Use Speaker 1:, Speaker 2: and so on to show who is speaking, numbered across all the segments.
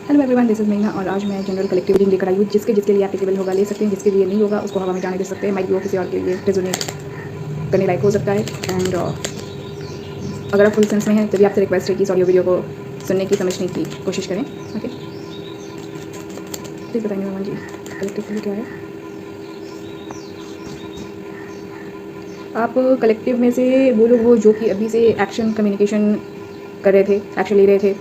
Speaker 1: Hello everyone, this is Meena और आज मैं जनरल कलेक्टिव रीडिंग लेकर आई हूँ। जिसके लिए एप्लीकेबल होगा ले सकते हैं, जिसके लिए नहीं होगा उसको हवा में जाने दे सकते हैं। माइट भी वो किसी और के लिए रेजोनेट करने लायक हो सकता है। एंड अगर आप फुल सेंस में हैं तो भी आपसे रिक्वेस्ट है कि इस ऑडियो वीडियो को सुनने की, समझने की कोशिश करें। ओके, प्लीज़ बताएंगे मेहमान जी कलेक्टिव के लिए क्या है। आप कलेक्टिव में से वो लोग हो जो कि अभी से एक्शन कम्युनिकेशन कर रहे थे, एक्शन ले रहे थे,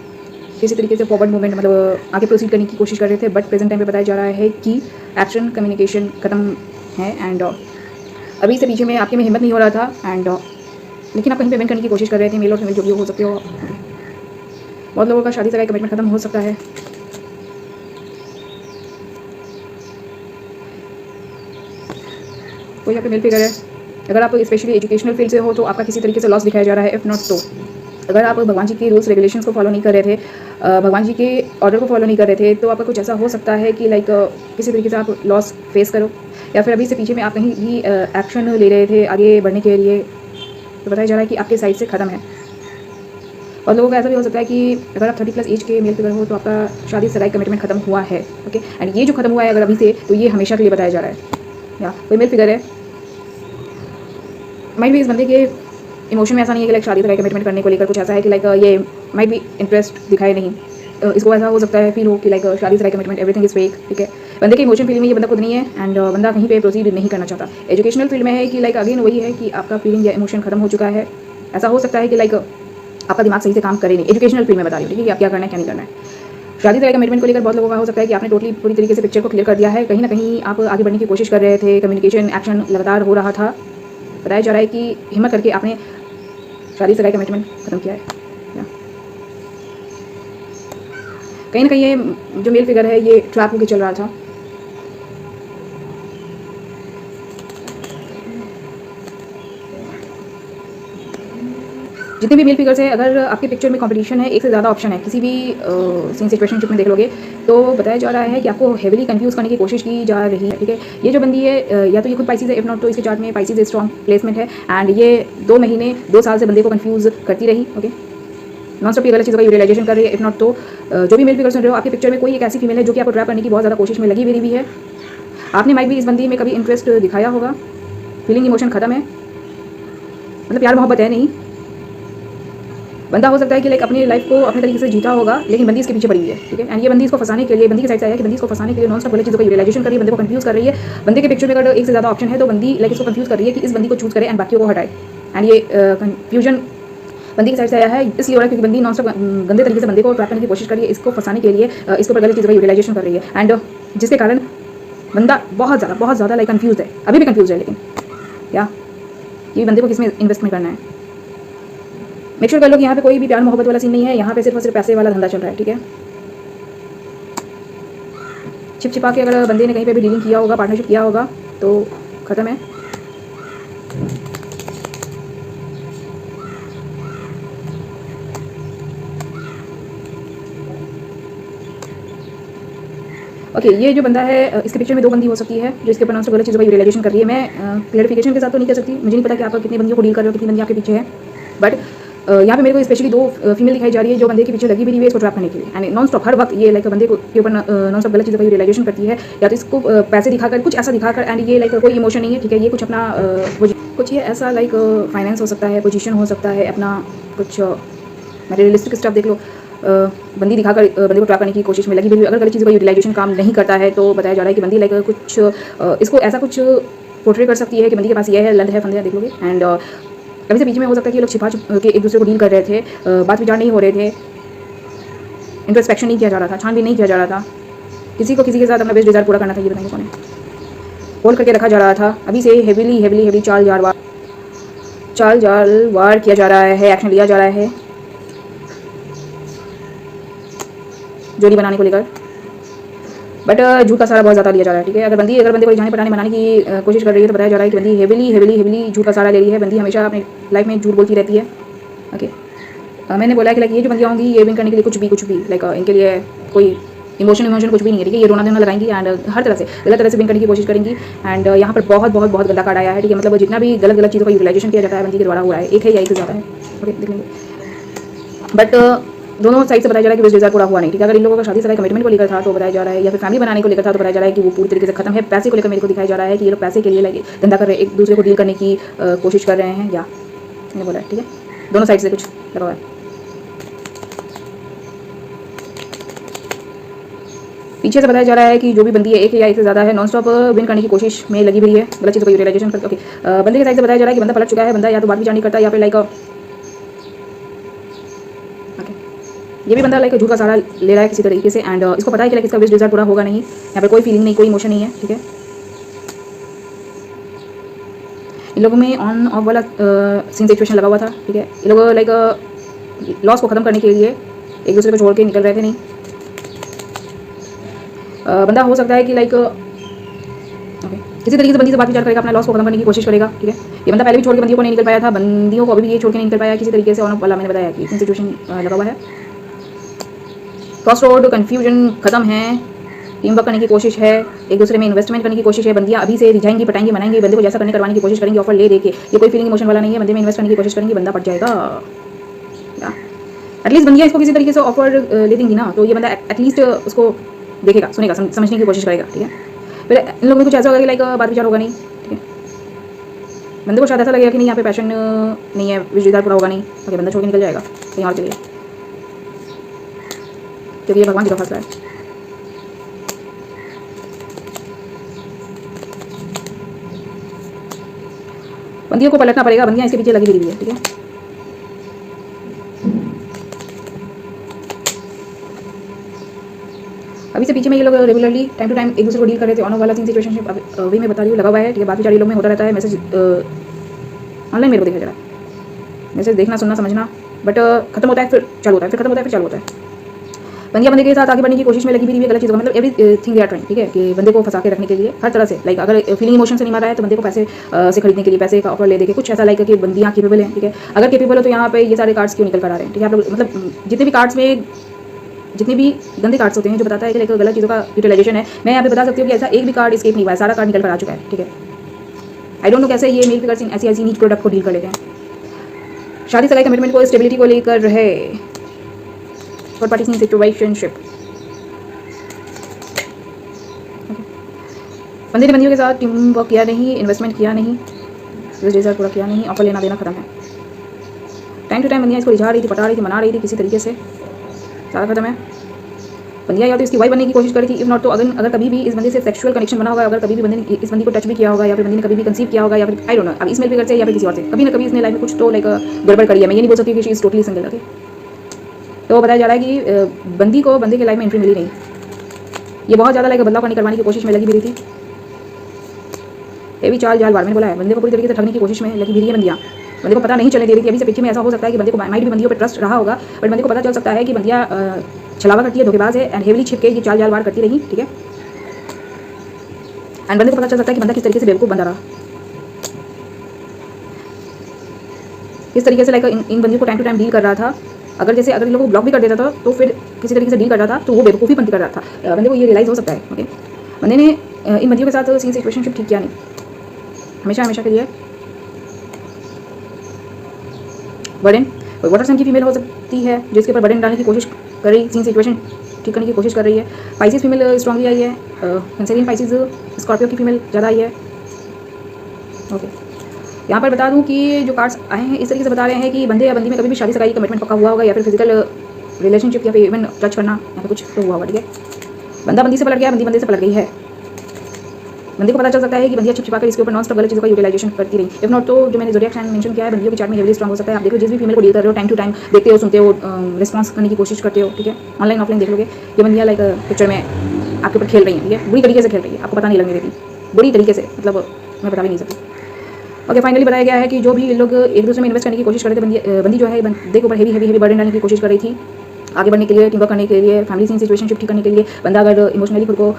Speaker 1: किसी तरीके से फॉरवर्ड मूवमेंट मतलब आगे प्रोसीड करने की कोशिश कर रहे थे। बट प्रेजेंट टाइम पे बताया जा रहा है कि एक्शन कम्युनिकेशन ख़त्म है। एंड अभी से पीछे में आपके में हिम्मत नहीं हो रहा था। एंड लेकिन आप कहीं पेमेंट करने की कोशिश कर रहे थे। मेल और फीमेल जो भी हो सकते हो। बहुत लोगों का शादी से कमिटमेंट ख़त्म हो सकता है। कोई यहाँ पे मेल फिगर है। अगर आप स्पेशली एजुकेशनल फील्ड से हो तो आपका किसी तरीके से लॉस दिखाया जा रहा है। इफ़ नॉट तो अगर आप भगवान जी के रूल्स रेगुलेशंस को फॉलो नहीं कर रहे थे, भगवान जी के ऑर्डर को फॉलो नहीं कर रहे थे, तो आपका कुछ ऐसा हो सकता है कि लाइक किसी तरीके से आप लॉस फेस करो। या फिर अभी से पीछे में आप कहीं भी एक्शन ले रहे थे आगे बढ़ने के लिए, तो बताया जा रहा है कि आपके साइड से ख़त्म है। और लोगों का ऐसा भी हो सकता है कि अगर आप 30+ एज के मेल फिगर हो तो आपका शादी से कमिटमेंट खत्म हुआ है। ओके, एंड ये जो खत्म हुआ है अगर अभी से, तो ये हमेशा के लिए बताया जा रहा है। या कोई मेल फिगर है, माइट भी इस बंदे के इमोशन में ऐसा नहीं है कि लाइक शादी से कमिटमेंट करने को लेकर कुछ ऐसा है कि लाइक ये माइट भी इंटरेस्ट दिखाए नहीं। इसको ऐसा हो सकता है फील हो कि लाइक शादी से कमिटमेंट एवरीथिंग इज फेक। ठीक है, बंदे के इमोशन फीलिंग में ये बंदा खुद नहीं है। एंड बंदा कहीं पे प्रोसीड नहीं करना चाहता। एजुकेशनल फील्ड में है कि लाइक अगेन वही है कि आपका फीलिंग या इमोशन खत्म हो चुका है। ऐसा हो सकता है कि लाइक आपका दिमाग सही से काम करे नहीं। एजुकेशनल फील्ड में बता रही हूँ, ठीक है, कि आप क्या करना है क्या नहीं करना है। शादी से कमिटमेंट को लेकर बहुत लोगों का हो सकता है कि आपने टोटली पूरी तरीके से पिक्चर को क्लियर कर दिया है। कहीं ना कहीं आप आगे बढ़ने की कोशिश कर रहे थे, कम्युनिकेशन एक्शन लगातार हो रहा था। बताया जा रहा है कि हिम्मत करके आपने शादी से कमिटमेंट खत्म किया है। कहीं ना कहीं ये जो मेल फिगर है ये ट्रैप होकर चल रहा था। जितने भी मेल फिगर्स है, अगर आपके पिक्चर में कंपटीशन है, एक से ज़्यादा ऑप्शन है, किसी भी सीन सिचुएशनशिप में देख लोगे तो बताया जा रहा है कि आपको हेविली कंफ्यूज करने की कोशिश की जा रही है। ठीक है, ये जो बंदी है या तो ये खुद पाइसिस है, इफ नॉट तो इसके चार्ट में पाइसिस स्ट्रॉन्ग प्लेसमेंट है। एंड ये 2 महीने 2 साल से बंदे को कंफ्यूज करती रही। ओके, नॉन स्टॉप ये गलत चीज़ों का यूटिलाइजेशन कर रही है। इफ नॉट तो जो भी मेल फिगर सुन रहे हो, आपके पिक्चर में कोई एक ऐसी फीमेल है जो कि आपको ट्रैप करने की बहुत ज़्यादा कोशिश में लगी हुई है। आपने माइट भी इस बंदी में कभी इंटरेस्ट दिखाया होगा। फीलिंग इमोशन खत्म है, मतलब प्यार मोहब्बत है नहीं। बंदा हो सकता है कि लाइक अपनी लाइफ को अपने तरीके से जीता होगा, लेकिन बंदी इसके पीछे पड़ी हुई है। ठीक है, एंड ये बंदी इसको फंसाने के लिए, बंदी की साइड से आया कि बंदी इसको फंसाने के लिए नॉन स्टॉप गलत चीज़ों का यूटिलाइजेशन कर रही है, बंदे को कंफ्यूज कर रही है। बंदे के पिक्चर में अगर एक से ज़्यादा ऑप्शन है तो बंदी लाइक इसको कंफ्यूज कर रही है कि इस बंदी को चूज करे एंड बाकियों को हटाए। एंड ये कंफ्यूजन बंदी की साइड से आया है, इसलिए हो रहा है क्योंकि बंदी नॉन स्टॉप गंदे तरीके से बंदे को ट्रैप करने की कोशिश कर रही है, इसको फंसाने के लिए इसके ऊपर गलत चीज़ों का यूटिलाइजेशन कर रही है। एंड जिसके कारण बंदा बहुत ज़्यादा लाइक कंफ्यूज है, अभी भी कंफ्यूज है। लेकिन क्या ये बंदे को किसमें इन्वेस्टमेंट करना है, मेक श्योर कर लो कि यहाँ पे कोई भी प्यार मोहब्बत वाला सीन नहीं है। यहाँ पे सिर्फ और सिर्फ पैसे वाला धंधा चल रहा है। ठीक है, छिप छिपा के अगर बंदे ने कहीं पे भी डीलिंग किया होगा, पार्टनरशिप किया होगा तो ख़त्म है। ओके, ये जो बंदा है इसके पिक्चर में 2 बंदी हो सकती है जो इसके ऊपर नॉन गलत चीज़ों का यूटिलाइजेशन कर रही है। मैं क्लैरिफिकेशन के साथ तो नहीं कह सकती, मुझे नहीं पता कि आप कितनी बंदियों को डील कर रहे हो, कितनी बंदी आपके पीछे है। बट यहाँ पे मेरे को स्पेशली 2 फीमेल दिखाई जा रही है जो बंदे के पीछे लगी हुई है इसको ट्रैप करने के लिए। एंड नॉन स्टॉप हर वक्त ये लाइक बंदे के ऊपर नॉन स्टॉप गलत चीज़ों का यूटिलाइजेशन करती है, या तो इसको पैसे दिखाकर कुछ ऐसा दिखाकर। एंड ये लाइक कोई इमोशन नहीं है। ठीक है, ये कुछ अपना कुछ ये ऐसा लाइक फाइनेंस हो सकता है, पोजीशन हो सकता है, अपना कुछ मटेरियलिस्टिक स्टफ देख लो। बंदी दिखाकर बंदे को ट्रैप करने की कोशिश में लगी हुई। अगर गलत चीज़ों का यूटिलाइजेशन काम नहीं करता है तो बताया जा रहा है कि बंदी लाइक कुछ इसको ऐसा कुछ पोर्ट्रे कर सकती है कि बंदी के पास ये है, लंद है, फंदे देख लोगे। एंड कभी से बीच में हो सकता है कि ये लोग छिपा के एक दूसरे को डील कर रहे थे, बात विचार नहीं हो रहे थे, इंट्रोस्पेक्शन नहीं किया जा रहा था, छानबीन नहीं किया जा रहा था, किसी को किसी के साथ अपना बेस्ट डिज़ायर पूरा करना था। ये बताएंगे कौन है, होल्ड करके रखा जा रहा था। अभी से हेविली चाल जाल वार किया जा रहा है, एक्शन लिया जा रहा है जोड़ी बनाने को लेकर। बट झूठ का सहारा बहुत ज़्यादा लिया जा रहा है। ठीक है, अगर बंदे को रिझाने पटाने बनाने की कोशिश कर रही है तो बताया जा रहा है कि बंदी हेविली झूठ का सहारा ले रही है। बंदी हमेशा अपनी लाइफ में झूठ बोलती रहती है। ओके, मैंने बोला कि लाइक ये जो बंदियाँ होंगी ये विन करने के लिए कुछ भी लाइक इनके लिए कोई इमोशन कुछ भी नहीं है। ठीक है, ये रोना धोना लगाएंगी एंड हर तरह से गलत तरह से विन करने की कोशिश करेंगी। एंड यहाँ पर बहुत गंदा कार्ड आया है। ठीक है, मतलब जितना भी गलत चीज़ों का यूटिलाइजेशन किया जाता है बंदी के द्वारा हो रहा है, एक है या एक से ज़्यादा है। ओके, देख लेंगे। बट दोनों साइड से बताया जा रहा है कि विश डिज़ायर पूरा हुआ नहीं, ठीक है। अगर इन लोगों का शादी से कमिटमेंट को लेकर था तो बताया जा रहा है, या फिर फैमिली बनाने को लेकर था तो बताया जा रहा है कि वो पूरी तरीके से खत्म है। पैसे को लेकर मेरे को दिखाया जा रहा है कि ये लोग पैसे के लिए लाइक धंधा कर रहे हैं, एक दूसरे को डील करने की कोशिश कर रहे हैं, या मैंने बोला है, ठीक है। दोनों साइड से कुछ लगा हुआ है। पीछे से बताया जा रहा है कि जो भी बंदी है, एक या एक से ज़्यादा है, नॉन स्टॉप विन करने की कोशिश में लगी हुई है, गलत चीज़ को यूटिलाइजेशन करके। ओके, बंदे के साइड से बताया जा रहा है कि बंदा पलट चुका है, बंदा या तो बात विचार नहीं करता या फिर लाइक ये भी बंदा लाइक झूठ का सहारा ले रहा है किसी तरीके से, एंड इसको पता है कि लाइक इसका विश डिज़ायर पूरा होगा नहीं। यहाँ पे कोई फीलिंग नहीं, कोई इमोशन नहीं है, ठीक है। इन लोगों में ऑन ऑफ वाला सीन सिचुएशन लगा हुआ था, ठीक है। ये लोग लाइक लॉस को ख़त्म करने के लिए एक दूसरे को छोड़ के निकल रहे थे। नहीं, बंदा हो सकता है कि लाइक ओके किसी तरीके से बंदी से बात विचार करेगा, अपना लॉस को खत्म करने की कोशिश करेगा, ठीक है। ये बंदा पहले भी छोड़ के बंदियों को नहीं निकल पाया था, बंदियों को अभी भी ये छोड़ के नहीं निकल पाया किसी तरीके से। ऑन ऑफ वाला मैंने बताया कि सिचुएशन लगा हुआ है। क्रॉस रोड, कन्फ्यूजन खत्म है, टीम वर्क करने की कोशिश है, एक दूसरे में इन्वेस्टमेंट करने की कोशिश है। बंदियाँ अभी से रिझाएंगी, पटाएंगी, मनाएंगी, बंदे को जैसा करने करवाने की कोशिश करेंगी, ऑफर ले देके। ये कोई फीलिंग इमोशन वाला नहीं है, बंदे में इन्वेस्ट करने की कोशिश करेंगी, बंदा पट जाएगा। एटलीस्ट बंदियाँ इसको किसी तरीके से ऑफर ले देंगी ना, तो ये बंदा एटलीस्ट उसको देखेगा, सुनेगा, समझने की कोशिश करेगा, ठीक है। फिर इन लोगों में कुछ ऐसा होगा कि लाइक बात विचार होगा नहीं, ठीक है। बंदे को शायद ऐसा लगेगा कि नहीं यहाँ पे पैशन नहीं है, विश डिज़ायर पूरा होगा नहीं, ओके, बंदा छोड़ के निकल जाएगा कहीं और के लिए, क्योंकि ये भगवान जी का फैसला है। बंदियों को पलटना पड़ेगा, बंदियाँ इसके पीछे लगी हुई है, ठीक है। अभी से पीछे में ये लोग रेगुलरली टाइम टू टाइम एक दूसरे को डील कर रहे थे। ऑन वाला सीन सिचुएशन वे में बता रही हूँ लगा हुआ है, ठीक है। बात विचार ये लोग में होता रहता है। मैसेज ऑनलाइन मेरे को दिखाई दे रहा है, मैसेज देखना, सुनना, समझना, बट खत्म होता है फिर चालू होता है, फिर खत्म होता है फिर चालू होता है। बंदिया बंदे के साथ आगे बढ़ने की कोशिश में लगी हुई है, गलत चीज़ का मतलब एवरीथिंग दे आर ट्राइंग, ठीक है, कि बंदे को फंसा के रखने के लिए हर तरह से। लाइक अगर फीलिंग इमोशन से नहीं मार रहा है तो बंदे को पैसे से खरीदने के लिए, पैसे का ऑफर ले देके कुछ ऐसा लाइक कि बंदियाँ केपेबल हैं, ठीक है। अगर केपेबल हो तो यहाँ पे ये सारे कार्ड्स क्यों निकल कर आ रहे हैं, ठीक है। आप लोग मतलब जितने भी कार्ड्स में जितने भी गंदे कार्ड्स होते हैं जो बताता है कि लाइक गलत चीज़ों का यूटिलाइजेशन है, मैं यहाँ पे बता सकती हूँ कि ऐसा एक भी कार्ड स्केप नहीं हुआ है, सारा कार्ड निकल कर आ चुका है, ठीक है। आई डोंट नो कैसे ये मेल फिगर्स ऐसी ऐसी नीच प्रोडक्ट को डील कर लेते हैं। शादी सगाई कमिटमेंट को, स्टेबिलिटी को लेकर है, थर्ड पार्टी सिचुएशनशिप। बंदे ने बंदियों के साथ टीम वर्क किया नहीं, इन्वेस्टमेंट किया नहीं, विश डिज़ायर पूरा किया नहीं, ऑफर लेना देना खत्म है। टाइम टू टाइम बंदियाँ इसको रिझा रही थी, पटा रही थी, मना रही थी किसी तरीके से, सारा खत्म है। बंदियाँ या तो इसकी वाइफ बनने की कोशिश करी थी, इफ नॉट तो अगर कभी भी इस बंदे से सेक्सुअल कनेक्शन बना होगा, अगर कभी भी बंदे ने इस बंदी को टच भी किया होगा, या फिर बंदी ने कभी भी कंसीव किया होगा, या फिर आई डोंट नो अब इस मेल फिगर से या फिर किसी और से कभी ना कभी इसने लाइफ में कुछ तो लाइक गड़बड़ करी है। मैं ये नहीं बोल सकती कि she is totally single, okay. तो बताया जा रहा है कि बंदी को बंदे के लाइफ में एंट्री मिली नहीं, ये बहुत ज़्यादा लाइक बदलाव करवाने की कोशिश में लगी भी रही थी। ये भी चाल जाल बार मैंने बोला है, बंदे को पूरी तरीके से ठगने की कोशिश में लगी भी रही है बंदियाँ। बंदे को पता नहीं चलने दे रही थी। अभी से पीछे में ऐसा हो सकता है कि बंदे को माइट भी बंदियों पे ट्रस्ट रहा होगा, बट बंदे को पता चल सकता है कि बंदियाँ छलावा करती है, धोखेबाज है, एंड हेवली छिप के ये चाल जाल बार करती रही, ठीक है। एंड बंदे को पता चल सकता है कि बंदा किस तरीके से बेवकूफ़ बंदा रहा, किस तरीके से लाइक इन बंदियों को टाइम टू टाइम डील कर रहा था। अगर इन लोगों को ब्लॉक भी कर देता था तो फिर किसी तरीके से डील कर रहा था, तो वो बेवकूफ़ी पंती कर रहा था। बंदे को ये रियलाइज़ हो सकता है, ओके। बंदे ने इन बंदियों के साथ सीन सिचुएशनशिप ठीक किया नहीं, हमेशा के लिए। बर्डन, कोई वाटर साइन की फीमेल हो सकती है जिसके ऊपर बर्डन डालने की कोशिश कर रही, सीन सिचुएशन ठीक करने की कोशिश कर रही है। पाइसिस फीमेल स्ट्रांगली आई है, कैंसरियन पाइसिस स्कॉर्पियो की फीमेल ज़्यादा आई है, ओके। यहाँ पर बता दूँ कि जो कार्ड्स आए हैं इस तरीके से बता रहे हैं कि बंदे या बंदी में कभी भी शादी सगाई कमिटमेंट पक्का हुआ होगा, या फिर फिजिकल रिलेशनशिप, या फिर इवन टच करना, या फिर कुछ तो हुआ होगा, ठीक है। बंदा बंदी से पलट गया, बंदी बंदे से पलट गई है। बंदे को पता चल सकता है कि बंदियाँ छिपा कर इसके ऊपर नॉन स्टॉप गलत चीज़ों का यूटिलाइजेशन करती रही। इफ नॉट तो जो मैंने ज़ोडिएक साइन मेंशन किया है, बंदियों की चार्ट में हेवीली स्ट्रांग हो सकता है। आप देखो जिस भी फीमेल को डील कर रहे हो, टाइम टू टाइम देखते हो, सुनते हो, रिस्पॉन्स करने की कोशिश करते हो, ठीक है। ऑनलाइन ऑफलाइन देख लोगे, ये बंदियाँ लाइक पिक्चर में आपके ऊपर खेल रही हैं, ठीक है, बुरी तरीके से खेल रही है, आपको पता नहीं लगने देती, बुरी तरीके से, मतलब मैं बता भी नहीं सकती, ओके। फाइनली बताया गया है कि जो भी लोग एक दूसरे में इन्वेस्ट करने की कोशिश कर रहे थे, बंदी जो है बंदे के ऊपर हेवी बर्डन डालने की कोशिश कर रही थी, आगे बढ़ने के लिए, टीम वर्क करने के लिए, फैमिली सीन सिचुएशनशिप ठीक करने के लिए। बंदा अगर इमोशनली खुद को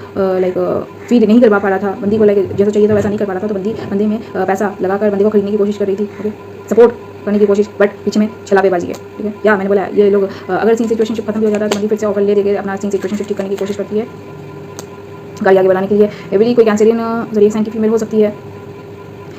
Speaker 1: लाइक फीड नहीं कर पा रहा था, बंदी को लाइक जैसा चाहिए था वैसा नहीं कर पा रहा था, तो बंदे में पैसा लगाकर बंदे को खरीदने की कोशिश कर रही थी, ओके, सपोर्ट करने की कोशिश, बट पीछे में छलावेबाजी है, ठीक है। या मैंने बोला ये लोग अगर सीन सिचुएशनशिप खत्म हो जाता है तो बंदी फिर से ऑफर ले देके अपना सीन सिचुएशनशिप ठीक करने की कोशिश करती है, गाड़ी आगे बढ़ाने के लिए। एवरी कोई कैंसरियन ज़ोडिएक साइन की फीमेल हो सकती है।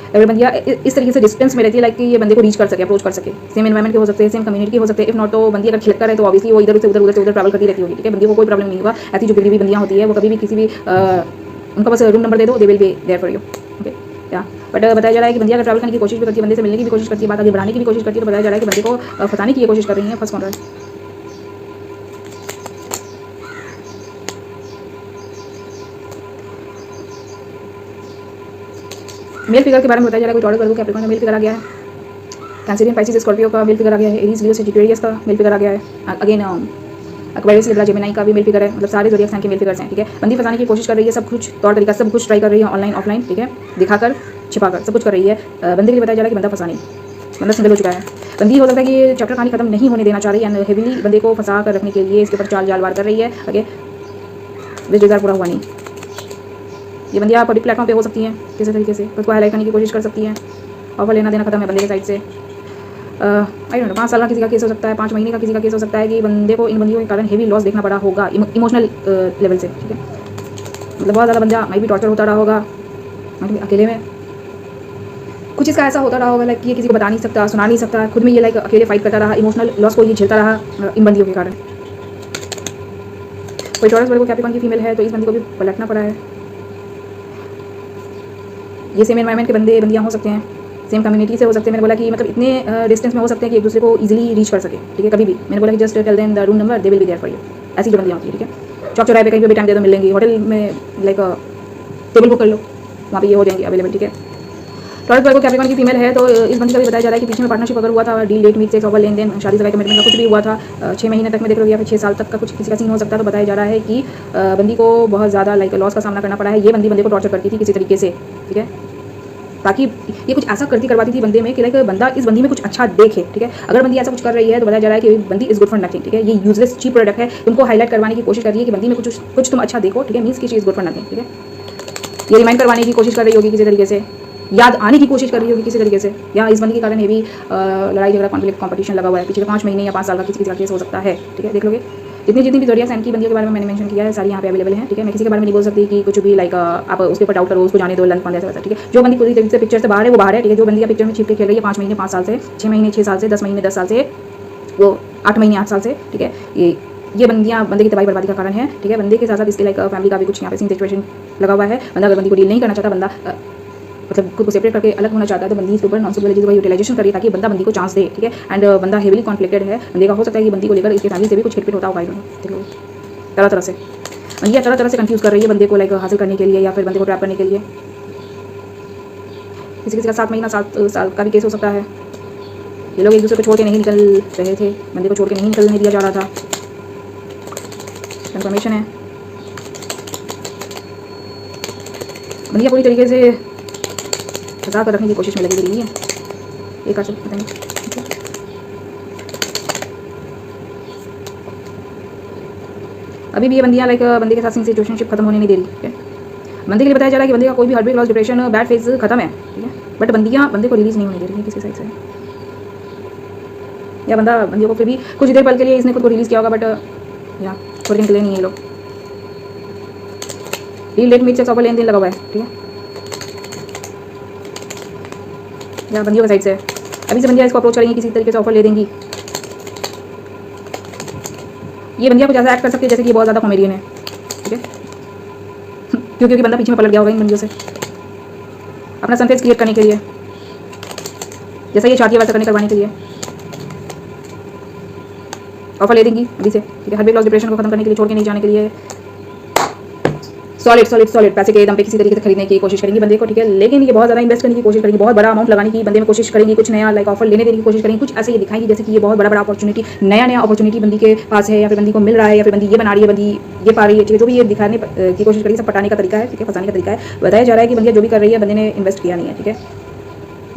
Speaker 1: अगर बंदियाँ इस तरीके से डिस्टेंस में रहती है लाइक कि ये बंदे को रीच कर सके, अप्रोच कर सके, सेम एनवायरमेंट के हो सकते हैं, सेम कम्युनिटी के हो सकते हैं, इफ नॉट तो बंदी अगर खिलकर है तो ऑब्वियसली वो इधर से उधर ट्रैवल करती रहती होगी, ठीक है। बंदी को कोई प्रॉब्लम नहीं होगा। ऐसी जो बिगड़ी हुई बंदियाँ होती है वो कभी भी किसी भी उनका बस रूम नंबर दे दो, they will be there for you, okay या। बट बताया जा रहा है कि बंदियाँ अगर ट्रैवल करने की कोशिश भी करती है, बंदे से मिलने की भी कोशिश करती है, बात आगे बढ़ाने की भी कोशिश करती है, तो बताया जा रहा है कि बंदे को फंसाने की ये कोशिश कर रही है। फंस कौन रहा है? मेल फिगर के बारे में बताया जा रहा है। कोई ऑर्डर कर दो, कैप्रिकॉर्न का मेल फिगर आ गया है, कैंसरियन, पाइसिस, स्कॉर्पियो का मेल फिगर आ गया है, एरीज, लियो, सेजिटेरियस का मेल फिगर आ गया है, अगेन एक्वेरियस, लिब्रा, जेमिनी का भी मेल फिगर है। मतलब सारे ज़ोडिएक साइन के मेल फिगर्स हैं, ठीक है। बंदी फंसाने की कोशिश कर रही है, सब कुछ तौर तरीका सब कुछ ट्राई कर रही है, ऑनलाइन ऑफलाइन, ठीक है, दिखाकर छिपाकर सब कुछ कर रही है। बंदे के लिए बताया जा रहा है कि बंदा फंसा नहीं, बंदा सिंगल हो चुका है। बंदी हो सकता है कि ये चैप्टर कहानी खत्म नहीं होने देना चाह रही है एंड हेवीली बंदे को फंसा कर रखने के लिए इसके ऊपर चाल जालवार कर रही है। ओके, विश डिज़ायर पूरा हुआ नहीं। ये बंदियाँ पब्लिक प्लेटफॉर्म पे हो सकती हैं, किसी तरीके से खुद को हाईलाइट करने की कोशिश कर सकती हैं। ऑफर लेना देना खत्म है बंदे की साइड से। आई डोंट नो, 5 साल का किसी का केस हो सकता है, 5 महीने का किसी का केस हो सकता है कि बंदे को इन बंदियों के कारण हेवी लॉस देखना पड़ा होगा इमोशनल लेवल से, ठीक है। मतलब बहुत ज़्यादा बंदा माई भी टॉर्चर होता रहा होगा, अकेले में कुछ इसका ऐसा होता रहा होगा लाइक ये किसी को बता नहीं सकता, सुना नहीं सकता, खुद में ये लाइक अकेले फाइट करता रहा, इमोशनल लॉस को ये झेलता रहा इन बंदियों के कारण। कोई टॉरस वाले को कैप्रिकॉर्न की फीमेल है तो इस बंदी को भी पलटना पड़ा है। ये सेम एनवायरमेंट के बंदे बंदियाँ हो सकते हैं, सेम कम्युनिटी से हो सकते हैं। मैंने बोला कि मतलब इतने डिस्टेंस में हो सकते हैं कि एक दूसरे को इजीली रीच कर सके, ठीक है। कभी भी मैंने बोला कि just tell them the room number, they will be there for you. ऐसी जो बंदियाँ होती है, ठीक है। चौक चौराहे पे कहीं पे भी टाइम दे दो, मिल लेंगी। होटल में लाइक टेबल बुक कर लो, वहाँ पे ये हो जाएंगे अवेलेबल, ठीक है। टॉरस वाले को कैप्रिकॉर्न की फीमेल है तो इस बंदी का भी बताया जा रहा है कि पीछे में पार्टनरशिप अगर हुआ था, deal, date, meet, sex, over, लेन देन, शादी सगाई, कमिटमेंट का कुछ भी हुआ था 6 महीने तक में देख लो या फिर 6 साल तक का कुछ किसी का सीन हो सकता है। तो बताया जा रहा है कि बंदी को बहुत ज़्यादा लाइक लॉस का सामना करना पड़ा है। ये बंदी बंदे को टॉर्चर करती थी किसी तरीके से, ठीक है, ताकि ये कुछ ऐसा करवाती थी बंदे में कि लाइक बंदा इस बंदी में कुछ अच्छा देखे, ठीक है। अगर बंदी ऐसा कुछ कर रही है तो बताया जा रहा है कि बंदी इज गुड फॉर नथिंग, ठीक है। ये यूजलेस चीप प्रोडक्ट है, तुमको हाईलाइट करवाने की कोशिश कर रही है कि बंदी में कुछ तुम अच्छा देखो, ठीक है। मीन्स की चीज़ गुड फॉर नथिंग, ठीक है। ये रिमाइंड करवाने की कोशिश कर रही होगी किसी तरीके से, याद आने की कोशिश कर रही होगी किसी तरीके से, या इस बंदी के कारण हेवी लड़ाई झगड़ा कॉन्फ्लिक्ट कंपटीशन लगा हुआ है पिछले 5 महीने या 5 साल का किसी का केस हो सकता है, ठीक है। देख लोगे जितनी भी ज़ोडिएक साइन की बंदियों के बारे में मैंने मेंशन किया है सारी यहाँ पे अवेलेबल है, ठीक है। मैं किसी के बारे में नहीं बोल सकती कि कुछ भी लाइक आप उसके ऊपर डाउट करो, उसको जाने दो, लंच पंद्रह वैसा, ठीक है। जो बंदी पूरी तरीके से पिक्चर से बाहर है वो बाहर है, ठीक है। जो बंदी पिक्चर में छिप के खेल रही है 5 महीने 5 साल से, 6 महीने 6 साल से, 10 महीने 10 साल से, वो 8 महीने 8 साल से, ठीक है। ये बंदियाँ बंदे की तबाही बर्बादी का कारण है, ठीक है। बंदे के साथ साथ इसके लाइक फैमिली का भी कुछ यहाँ पे सीन सिचुएशन लगा हुआ है। बंदा अगर बंदी को डील नहीं करना चाहता, बंदा मतलब खुद को सेपरेट करके अलग होना चाहता है तो बंदी इसके ऊपर नॉनसेबल चीज़ों का यूटिलाइजेशन करिए ताकि बंदा बंदी को चांस दे, ठीक है। एंड बंदा हेवीली कॉन्फ्लिक्टेड है, बंदे का हो सकता है कि बंदी को लेकर इसके फैमिली से भी कुछ खिटपिट होता होगा, देखो तरह तरह से बंदियाँ तरह तरह से कंफ्यूज कर रही है बंदे को लाइक हासिल करने के लिए या फिर बंदे को ट्रैप करने के लिए। किसी का 7 महीना 7 साल का भी केस हो सकता है। ये लोग एक दूसरे को छोड़ के नहीं निकल रहे थे, बंदे को छोड़ के नहीं निकलने दिया जा रहा था, कंफर्मेशन है। बंदियाँ पूरी तरीके से फंसा कर रखने की कोशिश में लगी हुई है, एक आंसर पता नहीं, ठीक है। अभी भी ये बंदियाँ लाइक बंदे के साथ सिचुएशनशिप खत्म होने नहीं दे रही, ठीक है। बंदे के लिए बताया जा रहा है कि बंदे का कोई भी heartbreak, loss, depression, bad phase खत्म है, ठीक है। बट बंदियाँ बंदे को रिलीज नहीं होने दे रही है किसी साइड से, या बंदा बंदियों को फिर भी कुछ देर पल के लिए इसने खुद को रिलीज़ किया होगा बट या थोड़े दिन के लिए नहीं है। लोग deal, date, meet, sex, offer, लेन देन लगा हुआ है, ठीक है। या बंदियों की साइड से अभी से बंदियाँ इसको अप्रोच करेंगी, किसी तरीके से ऑफर ले देंगी। ये बंदियाँ कुछ ऐसा एक्ट कर सकती है जैसे कि ये बहुत ज़्यादा कॉमेडियन है, ठीक है। क्योंकि बंदा पीछे में पलट गया होगा इन बंदियों से अपना सनफेस क्रिएट करने के लिए, जैसा ये चाहती है वैसा करने करवाने के लिए ऑफर ले देंगी अभी से, ठीक है। हर लॉस, डिप्रेशन को खत्म करने के लिए, छोड़ के नहीं जाने के लिए सॉलिड पैसे के दम पे किसी तरीके से खरीदने की कोशिश करेंगी बंदे को, ठीक है। लेकिन ये बहुत ज़्यादा इन्वेस्ट करने की कोशिश करेंगी, बहुत बड़ा अमाउंट लगाने की बंदे में कोशिश करेंगी, कुछ नया लाइक ऑफर लेने देने की कोशिश करेंगी, कुछ ऐसे ये दिखाएंगी जैसे कि ये बहुत बड़ा अपॉर्चुनिटी, नया अपॉर्चुनिटी बंदी के पास है या फिर बंदी को मिल रहा है या फिर बंदी ये बना रही है, बंदी ये पा रही है, ठीक है। जो भी ये दिखाने की कोशिश करेगी सब पटाने का तरीका है, ठीक है, फंसाने का तरीका है। बताया जा रहा है कि बंदियाँ जो भी कर रही है बंदे ने इन्वेस्ट किया नहीं है, ठीक है।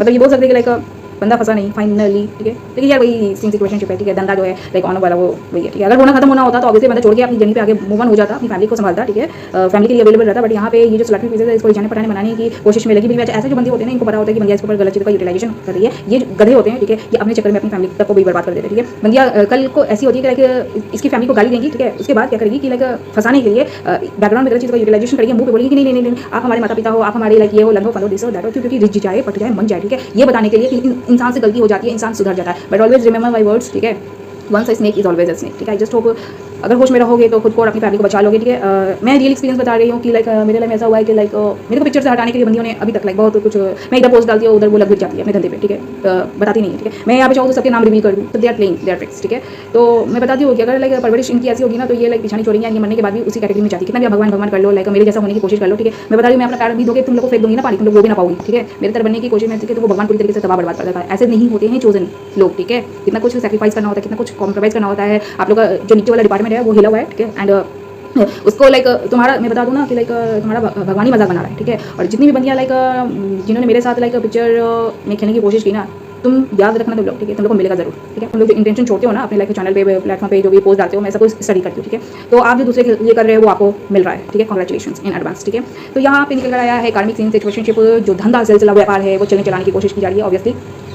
Speaker 1: मतलब ये बोल सकते हैं कि लाइक बंदा फंसा नहीं फाइनली, ठीक है। लेकिन यार वही सेम सिचुएशनशिप है, ठीक है। धंधा जो है लाइक ऑन वाला वो वही है, ठीक है। अगर होना खत्म होना होता तो ऑब्वियसली बंदा छोड़ के अपनी जर्नी पे आगे मूव ऑन हो जाता, अपनी फैमिली को संभालता, ठीक है। फैमिली के लिए अवेलेबल रहता। बट यहाँ पे ये जो स्लटरी पीसेस है इसको जाने पटाने बनाने की कोशिश में लगी भी। ऐसे जो बंदे होते हैं ना, इनको पता होता है कि बंदिया इसके ऊपर गलत चीज़ का यूटिलाइजेशन कर रही है। ये गधे होते हैं, ठीक है। ये अपने चक्कर में अपनी फैमिली तक को भी बर्बाद कर देते हैं, ठीक है। बंदिया कल को ऐसी होती है कि लाइक इसकी फैमिली को गाली देंगी, ठीक है। उसके बाद क्या करेगी कि लाइक फंसाने के लिए बैकग्राउंड में गलत चीज़ का यूटिलाइजेशन करेगी, मुंह पे बोलेगी कि नहीं आप हमारे माता पिता हो, आप हमारे लाइक ये हो, लंगो फलो दिस और दैट हो, क्योंकि रिच जाए पट जाए मन जाए, ठीक है। ये बताने के लिए कि इंसान से गलती हो जाती है, इंसान सुधर जाता है। But always remember my words, ठीक है। Once a snake is always a snake, ठीक है। आई जस्ट होप अगर होश में रहोगे तो खुद को और अपनी फैमिली को बचा लोगे, ठीक है। मैं रियल एक्सपीरियंस बता रही हूँ कि लाइक मेरे लाइफ में ऐसा हुआ है कि लाइक मेरे को पिक्चर से हटाने के लिए बंदियों ने अभी तक लाइक बहुत कुछ, मैं इधर पोस्ट डालती हूँ उधर वो लग जाती है अपने धंधे पे, ठीक है। बताती नहीं है, ठीक है। मैं यहाँ पे चाहूँ तो सबके नाम रिवील कर दूँ, तो they are playing their tricks, ठीक है। तो मैं बताती हूँ कि अगर लाइक परवरिश इनकी ऐसी होगी ना तो ये लाइक पिछानी छोड़ेंगे, ये मरने के बाद भी उसी कैटेगरी में जाती है। कितना भी भगवान भगवान कर लो, लाइक मेरे जैसा होने की कोशिश कर लो, ठीक है। मैं बता रही हूँ, मैं अपना पैर भी दोगे तुम लोग को फेंक दूंगी ना पानी, तुम लोग वो भी ना पाओगी, ठीक है। मेरे तरह बनने की कोशिश में थी तो वो भगवान पूरी तरीके से तबाह बर्बाद कर देता है। ऐसे नहीं होते हैं चोजन लोग, ठीक है। कितना कुछ सेक्रीफाइस करना होता है, कितना कुछ कॉम्प्रोमाइज़ करना होता है। आप लोग का जो नीचे वाला डिपार्टमेंट है वो हिला हुआ है, ठीक है। एंड उसको लाइक तुम्हारा मैं बता दूँ ना कि लाइक तुम्हारा भगवान ही मजाक बना रहा है, ठीक है। और जितनी भी बंदियाँ लाइक जिन्होंने मेरे साथ लाइक पिक्चर में खेलने की कोशिश की ना, तुम याद रखना तुम लोग, ठीक है। तुम लोग को मिलेगा जरूर, ठीक है। तुम लोग जो इंटेंशन छोड़ते हो ना अपने लाइक चैनल पे प्लेटफॉर्म पे जो भी पोस्ट डालते हो, मैं सब कुछ स्टडी करती हूँ, ठीक है। तो आप जो दूसरे के लिए कर रहे हो वो आपको मिल रहा है, ठीक है। कॉन्ग्रेचुलेशन इन एडवांस, ठीक है। तो यहाँ पे निकल कर आया है कार्मिक सीन सिचुएशनशिप, जो धंधा सिलसिला व्यापार है वो चलने चलाने की कोशिश की जा रही है। ऑब्वियसली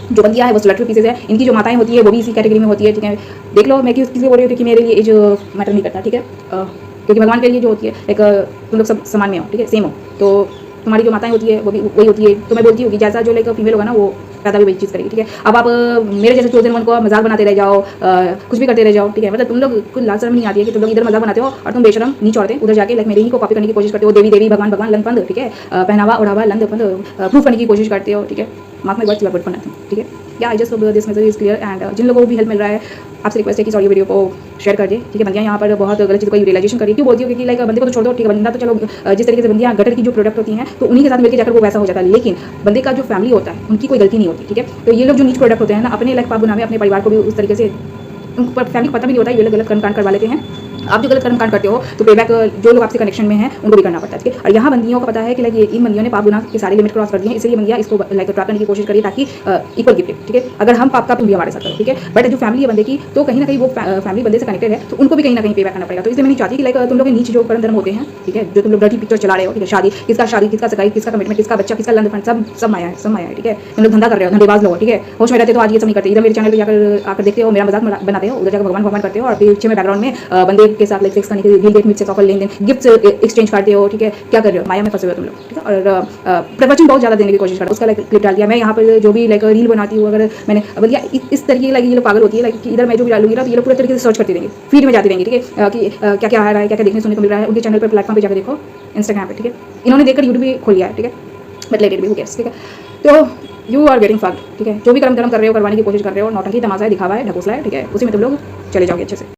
Speaker 1: जो बंदिया है वो स्लटरी पीसेस है, इनकी जो माताएं होती है वो भी इसी कैटेगरी में होती है, ठीक है। देख लो मैं किसी बोल रही हूँ कि मेरे लिए एज मैटर नहीं करता, ठीक है। क्योंकि भगवान के लिए जो होती है लाइक तुम लोग सब समान में हो, ठीक है, सेम हो। तो तुम्हारी जो माताएं होती है वो भी वही होती है। तो मैं बोलती हूँ कि जैसा जो लाइक फीमेल होगा ना वो पैदा भी वही चीज़ करेगी, ठीक है। अब आप मेरे जैसे चोजन वन को मजाक बनाते रह जाओ, कुछ भी करते रह जाओ, ठीक है। मतलब तुम लोग कुछ लाज शर्म नहीं आती है कि तुम लोग इधर मजाक बनाते हो और तुम बेशरम नीच औरतें उधर जाके लाइक मेरे ही को कॉपी करने की कोशिश करते हो। देवी देवी भगवान भगवान लंद फंद, ठीक है। पहनावा उड़ावा लंद फंद प्रूफ करने की कोशिश करते हो, ठीक है। Mark my words, you are good for nothing, ठीक है। या I just hope this message is clear. And जिन लोगों को भी हेल्प मिल रहा है आपसे रिक्वेस्ट है कि ऑडियो वीडियो को शेयर कर दे, ठीक है। बंदियाँ यहाँ पर बहुत गलत चीज़ का यूटिलाइजेशन करी, क्यों बोलती हो? क्योंकि लाइक बंदे को तो छोड़ दो, ठीक है। बंदा तो चलो जिस तरीके से बंदियाँ गटर की जो प्रोडक्ट होती हैं तो उन्हीं के साथ मिलकर जाकर वो वैसा हो जाता है, लेकिन बंदे का जो फैमिली होता है उनकी कोई गलती नहीं होती, ठीक है। तो ये लोग जो नीच प्रोडक्ट होते हैं ना, अपने लाइक पाप गुनाह में अपने परिवार को भी उस तरीके से उनको फैमिली को पता भी नहीं होता है, ये लोग गलत कर्मकांड करवा लेते हैं। आप जो गलत कर्मकांड करते हो तो पेबैक जो लोग आपसे कनेक्शन में हैं उनको भी करना पड़ता है, ठीक है। और यहाँ बंदियों को पता है कि लाइक इन बंदियों ने पाप गुनाह की सारी लिमिट क्रॉस कर दी है, इसलिए बंदियाँ इसको लाइक ट्रैप करने की कोशिश करिए ताकि इक्वल गिफ्ट, ठीक है। अगर हम पाप का भी हमारे साथ करो, ठीक है। बट जो फैमिली है बंदे की तो कहीं ना कहीं वो फैमिली बंदे से कनेक्टेड है, तो उनको भी कहीं ना कहीं पेबैक करना पड़ेगा। तो इसलिए मैं नहीं चाहती कि लाइक तुम लोग के नीचे जो कर्म धर्म होते हैं, ठीक है, जो तुम लोग डर्टी पिक्चर चला रहे हो, ठीक है। शादी किसका सगाई, किसका कमिटमेंट, किसका बच्चा, किसका लंद फंड, सब माया है, ठीक है। तुम लोग धंधा कर रहे हो, धंधेबाज लोग, ठीक है। होश में रहते तो आज ये सब नहीं करते। इधर मेरे चैनल पे जाकर आकर देखते हो, मेरा मजाक बनाते हो, उधर जाकर भगवान भगवान करते हो और पीछे में बैकग्राउंड में बंदे के साथ लाइक सेक्स करने के लिए डेट मिट सेक्स ऑफर लेन देन गिफ्ट एक्सचेंज करते हो, ठीक है। क्या कर रहे हो? माया में फंसे हुए हो तुम लोग, ठीक है। और प्रवचन बहुत ज़्यादा देने की कोशिश करता हूँ, उसका लाइक क्लिप डाल दिया। मैं यहाँ पर जो भी लाइक रील बनाती हूँ, अगर मैंने बंदिया इस तरीके लाइक ये लोग पागल होती है लाइक इधर मैं जो भी डालूंगी ना तो ये लोग पूरे तरीके से सर्च करती रहेंगी, फीड में जाती रहेंगी, ठीक है। कि क्या क्या आ रहा है, क्या क्या देखने सुनने को मिल रहा है उनके चैनल पर प्लेटफॉर्म पर जाकर देखो, इंस्टाग्राम पर, ठीक है। इन्होंने देखकर यूट्यूब भी खोल लिया है, ठीक है। But let it be, who cares, ठीक है। तो यू आर गेटिंग फक्ड, ठीक है। जो भी कर्म धर्म कर रहे हो, करवाने की कोशिश कर रहे हो, नौटंकी तमाशा है, दिखावा है, ढकोसला है, ठीक है, उसी में तुम लोग चले जाओगे अच्छे से।